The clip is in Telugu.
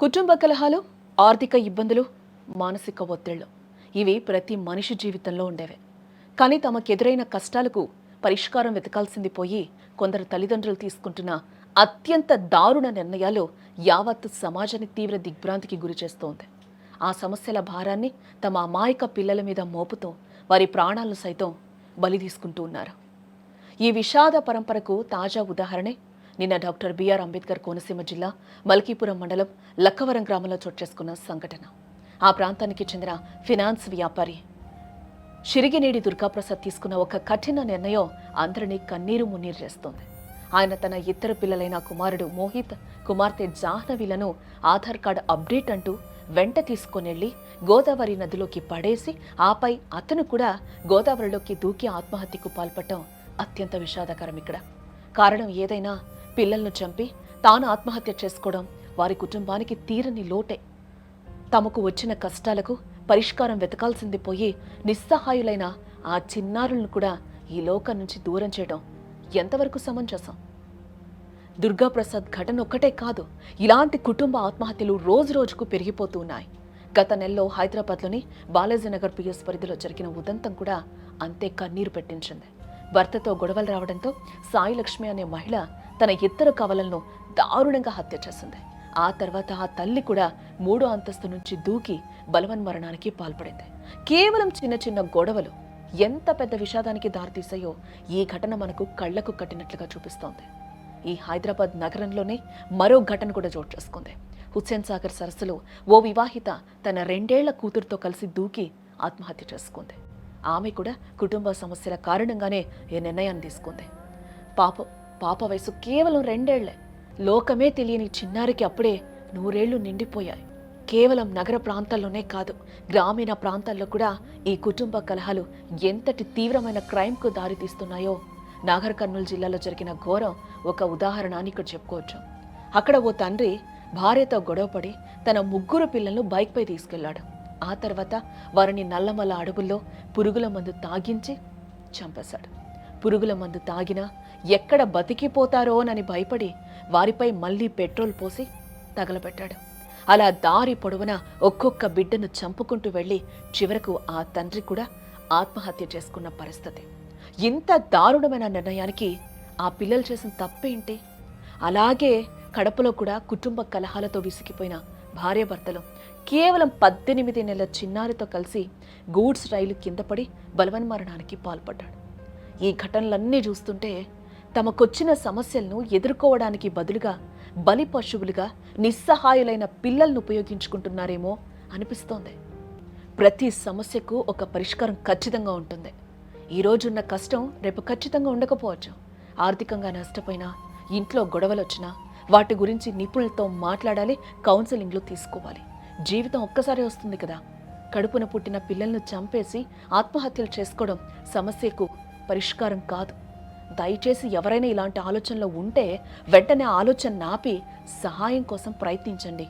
కుటుంబ కలహాలు, ఆర్థిక ఇబ్బందులు, మానసిక ఒత్తిళ్లు ఇవి ప్రతి మనిషి జీవితంలో ఉండేవే. కానీ తమకెదురైన కష్టాలకు పరిష్కారం వెతకాల్సింది పోయి కొందరు తల్లిదండ్రులు తీసుకుంటున్న అత్యంత దారుణ నిర్ణయాలు యావత్ సమాజాన్ని తీవ్ర దిగ్భ్రాంతికి గురి చేస్తోంది. ఆ సమస్యల భారాన్ని తమ అమాయక పిల్లల మీద మోపుతూ వారి ప్రాణాలను సైతం బలి తీసుకుంటూ ఉన్నారు. ఈ విషాద పరంపరకు తాజా ఉదాహరణే నిన్న డాక్టర్ బిఆర్ అంబేద్కర్ కోనసీమ జిల్లా మల్కీపురం మండలం లక్కవరం గ్రామంలో చోటు చేసుకున్న సంఘటన. ఆ ప్రాంతానికి చెందిన ఫినాన్స్ వ్యాపారి షిరిగినేడి దుర్గాప్రసాద్ తీసుకున్న ఒక కఠిన నిర్ణయం అందరినీ కన్నీరు మున్నీరు చేస్తోంది. ఆయన తన ఇద్దరు పిల్లలైన కుమారుడు మోహిత్, కుమార్తె జాహ్నవిలను ఆధార్ కార్డు అప్డేట్ అంటూ వెంట తీసుకునెళ్లి గోదావరి నదిలోకి పడేసి ఆపై అతను కూడా గోదావరిలోకి దూకి ఆత్మహత్యకు పాల్పడటం అత్యంత విషాదకరం. ఇక్కడ కారణం ఏదైనా పిల్లలను చంపి తాను ఆత్మహత్య చేసుకోవడం వారి కుటుంబానికి తీరని లోటే. తమకు వచ్చిన కష్టాలకు పరిష్కారం వెతకాల్సింది పోయి నిస్సహాయులైన ఆ చిన్నారులను కూడా ఈ లోకం నుంచి దూరం చేయడం ఎంతవరకు సమంజసం? దుర్గాప్రసాద్ ఘటన ఒక్కటే కాదు, ఇలాంటి కుటుంబ ఆత్మహత్యలు రోజు రోజుకు పెరిగిపోతూ ఉన్నాయి. గత నెలలో హైదరాబాద్లోని బాలాజీనగర్ పిఎస్ పరిధిలో జరిగిన ఉదంతం కూడా అంతే కన్నీరు పెట్టించింది. భర్తతో గొడవలు రావడంతో సాయిలక్ష్మి అనే మహిళ తన ఇద్దరు కవలలను దారుణంగా హత్య చేసింది. ఆ తర్వాత ఆ తల్లి కూడా 3వ అంతస్తు నుంచి దూకి బలవన్మరణానికి పాల్పడింది. కేవలం చిన్న చిన్న గొడవలు ఎంత పెద్ద విషాదానికి దారితీసాయో ఈ ఘటన మనకు కళ్లకు కట్టినట్లుగా చూపిస్తోంది. ఈ హైదరాబాద్ నగరంలోనే మరో ఘటన కూడా చోటు చేసుకుంది. హుస్సేన్ సాగర్ సరస్సులో ఓ వివాహిత తన 2 ఏళ్ల కూతురుతో కలిసి దూకి ఆత్మహత్య చేసుకుంది. ఆమె కూడా కుటుంబ సమస్యల కారణంగానే ఈ నిర్ణయాన్ని తీసుకుంది. పాప వయసు కేవలం 2 ఏళ్లే. లోకమే తెలియని చిన్నారికి అప్పుడే 100 ఏళ్లు నిండిపోయాయి. కేవలం నగర ప్రాంతాల్లోనే కాదు, గ్రామీణ ప్రాంతాల్లో కూడా ఈ కుటుంబ కలహాలు ఎంతటి తీవ్రమైన క్రైమ్కు దారితీస్తున్నాయో నాగర్ కర్నూలు జిల్లాలో జరిగిన ఘోరం ఒక ఉదాహరణ అని ఇక్కడ చెప్పుకోవచ్చు. అక్కడ ఓ తండ్రి భార్యతో గొడవపడి తన 3 పిల్లలను బైక్పై తీసుకెళ్లాడు. ఆ తర్వాత వారిని నల్లమల్ల అడవుల్లో పురుగుల మందు తాగించి చంపేశాడు. పురుగుల మందు తాగినా ఎక్కడ బతికిపోతారోనని భయపడి వారిపై మళ్లీ పెట్రోల్ పోసి తగలబెట్టాడు. అలా దారి పొడవునా ఒక్కొక్క బిడ్డను చంపుకుంటూ వెళ్లి చివరకు ఆ తండ్రి కూడా ఆత్మహత్య చేసుకున్న పరిస్థితి. ఇంత దారుణమైన నిర్ణయానికి ఆ పిల్లలు చేసిన తప్పేంటి? అలాగే కడపలో కూడా కుటుంబ కలహాలతో విసిగిపోయిన భార్యాభర్తలు కేవలం 18 నెలల చిన్నారితో కలిసి గూడ్స్ రైలు కింద పడి బలవన్మరణానికి పాల్పడ్డాడు. ఈ ఘటనలన్నీ చూస్తుంటే తమకొచ్చిన సమస్యలను ఎదుర్కోవడానికి బదులుగా బలి పశువులుగా నిస్సహాయులైన పిల్లలను ఉపయోగించుకుంటున్నారేమో అనిపిస్తోంది. ప్రతి సమస్యకు ఒక పరిష్కారం ఖచ్చితంగా ఉంటుంది. ఈరోజున్న కష్టం రేపు ఖచ్చితంగా ఉండకపోవచ్చు. ఆర్థికంగా నష్టపోయినా, ఇంట్లో గొడవలు వచ్చినా వాటి గురించి నిపుణులతో మాట్లాడాలి, కౌన్సిలింగ్లు తీసుకోవాలి. జీవితం ఒక్కసారి వస్తుంది కదా. కడుపున పుట్టిన పిల్లలను చంపేసి ఆత్మహత్యలు చేసుకోవడం సమస్యకు పరిష్కారం కాదు. దయచేసి ఎవరైనా ఇలాంటి ఆలోచనలో ఉంటే వెంటనే ఆలోచన నాపి సహాయం కోసం ప్రయత్నించండి.